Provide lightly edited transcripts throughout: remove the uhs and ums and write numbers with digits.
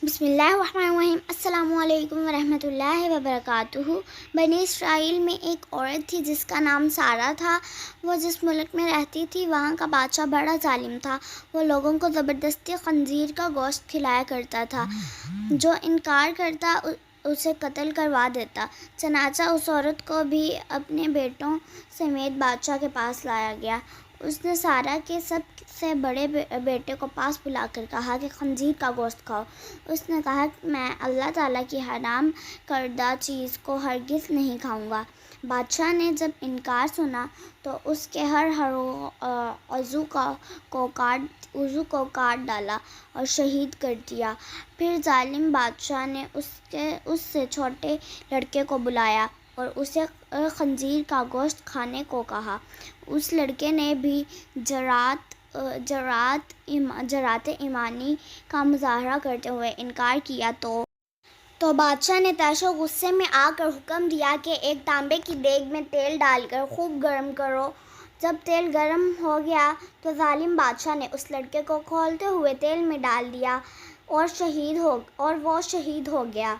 بسم اللہ الرحمن الرحیم۔ السلام علیکم ورحمۃ اللہ وبرکاتہ۔ بنی اسرائیل میں ایک عورت تھی جس کا نام سارہ تھا۔ وہ جس ملک میں رہتی تھی وہاں کا بادشاہ بڑا ظالم تھا۔ وہ لوگوں کو زبردستی خنزیر کا گوشت کھلایا کرتا تھا۔ جو انکار کرتا اسے قتل کروا دیتا۔ چنانچہ اس عورت کو بھی اپنے بیٹوں سمیت بادشاہ کے پاس لایا گیا۔ اس نے سارہ کے سب سے بڑے بیٹے کو پاس بلا کر کہا کہ خنزیر کا گوشت کھاؤ۔ اس نے کہا کہ میں اللہ تعالیٰ کی حرام کردہ چیز کو ہرگز نہیں کھاؤں گا۔ بادشاہ نے جب انکار سنا تو اس کے ہر عضو کو کاٹ ڈالا اور شہید کر دیا۔ پھر ظالم بادشاہ نے اس سے چھوٹے لڑکے کو بلایا اور اسے خنزیر کا گوشت کھانے کو کہا۔ اس لڑکے نے بھی جرات ایمانی کا مظاہرہ کرتے ہوئے انکار کیا تو بادشاہ نے طیش و غصے میں آ کر حکم دیا کہ ایک تانبے کی دیگ میں تیل ڈال کر خوب گرم کرو۔ جب تیل گرم ہو گیا تو ظالم بادشاہ نے اس لڑکے کو کھولتے ہوئے تیل میں ڈال دیا اور وہ شہید ہو گیا۔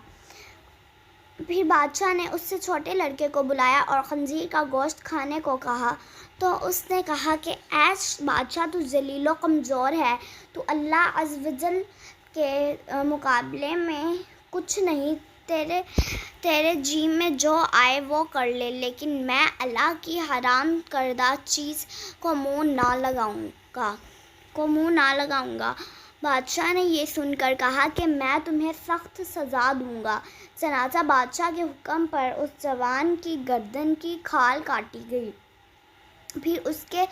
پھر بادشاہ نے اس سے چھوٹے لڑکے کو بلایا اور خنزیر کا گوشت کھانے کو کہا تو اس نے کہا کہ اے بادشاہ، تو ذلیل و کمزور ہے، تو اللہ عز و جل کے مقابلے میں کچھ نہیں، تیرے جی میں جو آئے وہ کر لے، لیکن میں اللہ کی حرام کردہ چیز کو منہ نہ لگاؤں گا۔ بادشاہ نے یہ سن کر کہا کہ میں تمہیں سخت سزا دوں گا۔ چنانچہ بادشاہ کے حکم پر اس جوان کی گردن کی کھال کاٹی گئی، پھر اس کے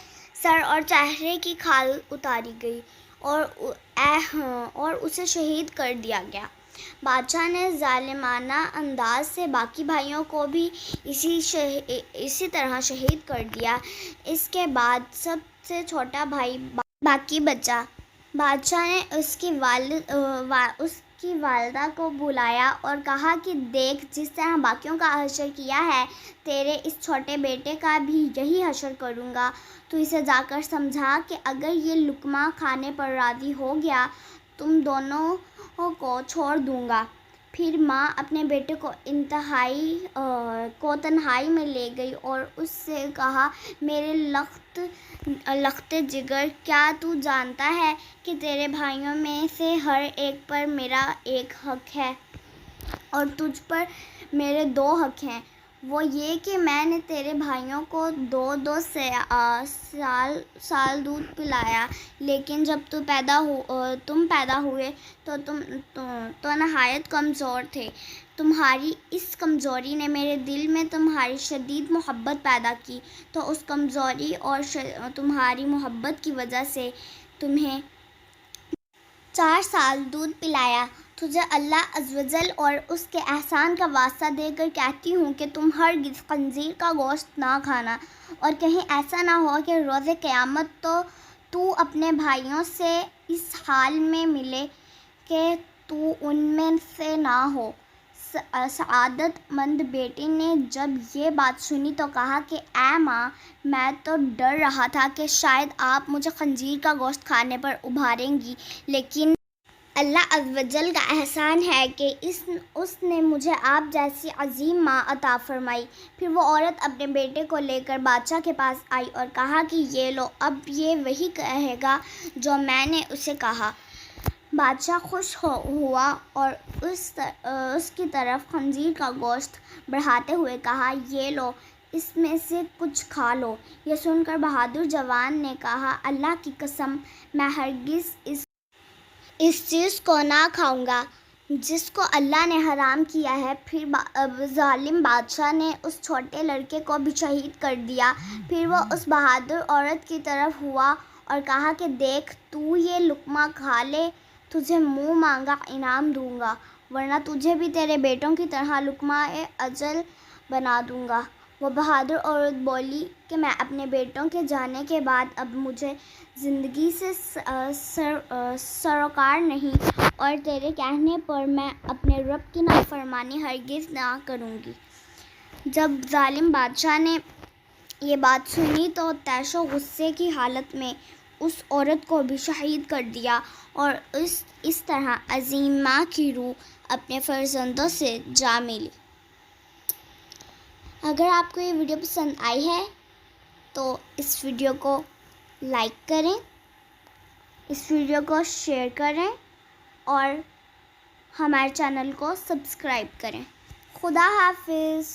سر اور چہرے کی کھال اتاری گئی اور اسے شہید کر دیا گیا۔ بادشاہ نے ظالمانہ انداز سے باقی بھائیوں کو بھی اسی طرح شہید کر دیا۔ اس کے بعد سب سے چھوٹا بھائی باقی بچا۔ بادشاہ نے اس کی والدہ کو بلایا اور کہا کہ دیکھ، جس طرح باقیوں کا حشر کیا ہے، تیرے اس چھوٹے بیٹے کا بھی یہی حشر کروں گا۔ تو اسے جا کر سمجھا کہ اگر یہ لقمہ کھانے پر راضی ہو گیا تم دونوں کو چھوڑ دوں گا۔ پھر ماں اپنے بیٹے کو تنہائی میں لے گئی اور اس سے کہا، میرے لخت جگر، کیا تو جانتا ہے کہ تیرے بھائیوں میں سے ہر ایک پر میرا ایک حق ہے اور تجھ پر میرے 2 حق ہیں؟ وہ یہ کہ میں نے تیرے بھائیوں کو 2 سال دودھ پلایا، لیکن جب تم پیدا ہوئے تو نہایت کمزور تھے۔ تمہاری اس کمزوری نے میرے دل میں تمہاری شدید محبت پیدا کی، تو اس کمزوری اور تمہاری محبت کی وجہ سے تمہیں 4 سال دودھ پلایا۔ تجھے اللہ عز و جل اور اس کے احسان کا واسطہ دے کر کہتی ہوں کہ تم ہرگز خنزیر کا گوشت نہ کھانا، اور کہیں ایسا نہ ہو کہ روز قیامت تو اپنے بھائیوں سے اس حال میں ملے کہ تو ان میں سے نہ ہو۔ سعادت مند بیٹے نے جب یہ بات سنی تو کہا کہ اے ماں، میں تو ڈر رہا تھا کہ شاید آپ مجھے خنزیر کا گوشت کھانے پر ابھاریں گی، لیکن اللہ عز و جل کا احسان ہے کہ اس نے مجھے آپ جیسی عظیم ماں عطا فرمائی۔ پھر وہ عورت اپنے بیٹے کو لے کر بادشاہ کے پاس آئی اور کہا کہ یہ لو، اب یہ وہی کہے گا جو میں نے اسے کہا۔ بادشاہ خوش ہوا اور اس کی طرف خنزیر کا گوشت بڑھاتے ہوئے کہا، یہ لو، اس میں سے کچھ کھا لو۔ یہ سن کر بہادر جوان نے کہا، اللہ کی قسم، میں ہرگز اس چیز کو نہ کھاؤں گا جس کو اللہ نے حرام کیا ہے۔ پھر ظالم بادشاہ نے اس چھوٹے لڑکے کو بھی شہید کر دیا۔ پھر وہ اس بہادر عورت کی طرف ہوا اور کہا کہ دیکھ، تو یہ لقمہ کھا لے، تجھے منہ مانگا انعام دوں گا، ورنہ تجھے بھی تیرے بیٹوں کی طرح لقمہ اجل بنا دوں گا۔ وہ بہادر عورت بولی کہ میں اپنے بیٹوں کے جانے کے بعد اب مجھے زندگی سے سروکار نہیں، اور تیرے کہنے پر میں اپنے رب کی نافرمانی ہرگز نہ کروں گی۔ جب ظالم بادشاہ نے یہ بات سنی تو طیش و غصے کی حالت میں اس عورت کو بھی شہید کر دیا اور اس طرح عظیم ماں کی روح اپنے فرزندوں سے جا ملی۔ اگر آپ کو یہ ویڈیو پسند آئی ہے تو اس ویڈیو کو لائک کریں، اس ویڈیو کو شیئر کریں اور ہمارے چینل کو سبسکرائب کریں۔ خدا حافظ۔